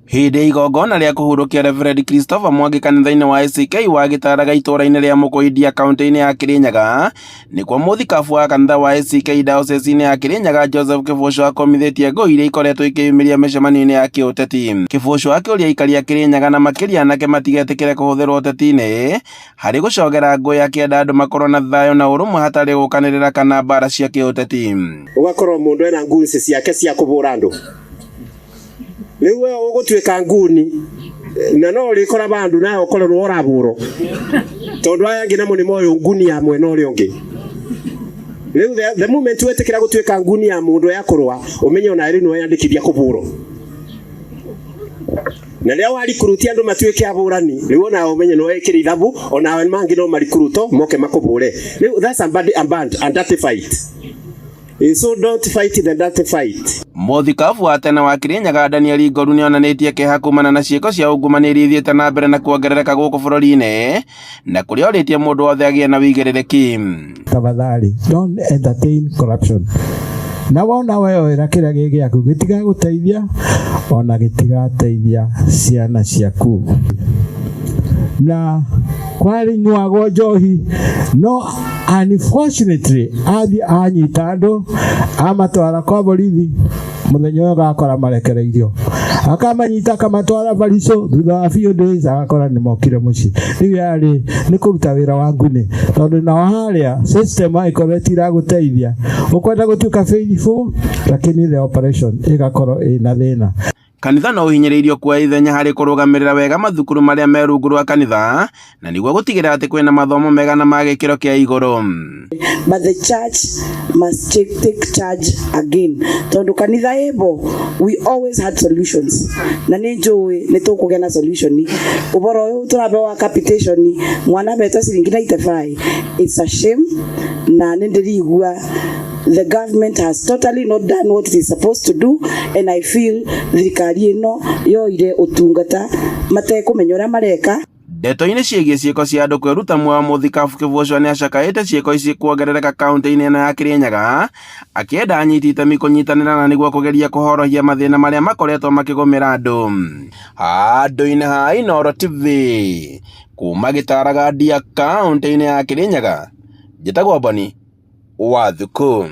Hindi igongona ria kuhurukia Reverend Christopher Mwangi kanitha-ini wa ACK wa Gitaraga itũra-ini ria Mukuhĩdia kaunti-ini ya Kirinyaga nikuo muthikabu wa kanitha wa ACK diocese-ini ya Kirinyaga Joseph Kivuco akomithitie ngũĩ iria ikoretwo ikiyumiria micemanio-ini ya kiũteti. Kivuco akiuria aikari a Kirinyaga na makiria anake matigetikire kuhuthirwo ũteti-ini hari gucogera ngũĩ akienda andu makorwo na thayo na urumwe hatari gukanirira kana mbara cia kiũteti. Ugakorwo mundu ena nguni ciake cia kũhũra andu riu we ugutuika nguni na no rikora bandu na ukorwo uraburo tondu aya ngina munimo uyu nguni ya mwena uri ungi riu the moment wetikira gutuika nguni ya mundu ya kurwa umenye ona ri no yandikithia kuburo na ria wari kuruti andu matuike aburani riu ona umenye no ekire ithabu ona we mangi no marikuruto moke makubure riu that's a bad and that fight. So don't fight the dirty fight. Muthikabu wa tene wa Kirinyaga Daniel Ngoru nionanitie kiha kumana na ciiko cia ungumaniria ithiite na mbere na kuongerereka guku bururi-ini na kuria oritie mundu wothe agie na wigiririki. Tafadhali don't entertain corruption. Na wona wewe ira kiria gigiaku gitiga guteithia ona gitigateithia ciana ciaku na kwari nywago njohi no unfortunately anyita andu amatwara kwa borithi muthenya uyu gakora marekereirio akamanyita akamatwara barico thutha wa few days agakora ni mokire muci riu yari ni kuruta wira wa nguni tondu na haria system ikoretwo iraguteithia ukwenda gutuika faithful lakini the operation igakorwo ina thina. Kanitha no uhinyiriirio kuoya ithenya hari kurugamirira wega mathukuru maria me rungu rwa kanitha na niguo gutigira ati kwina mathomo mega na ma gikiro kia iguru. But the church must take charge again. Tondu kanitha ebo we always had solutions. Na ni njui ni tukugena solution ni. Uboro uyu turabewa capitation ni mwana beto ciringi 95. It's a shame na ndirigua the government has totally not done what it is supposed to do, and I feel thirikari ino yoire utungata matekumenya uria mareka. Ndeto-ini ciĩgiĩ ciĩko cia andũ kwĩruta muoyo muthikabu Kivuco nĩ acakaĩte ciĩko ici kuongerereka kaunti-inĩ ĩno ya Kirinyaga akienda anyiti itemi kũnyitanĩra na nĩguo kũgeria kũhorohia mathĩna marĩa makoretwo makĩgũmĩra andũ. Handũ-inĩ ha Inooro TV kuma Gitaraga kaunti-inĩ ya Kirinyaga njĩtagwo Boni Wathuku.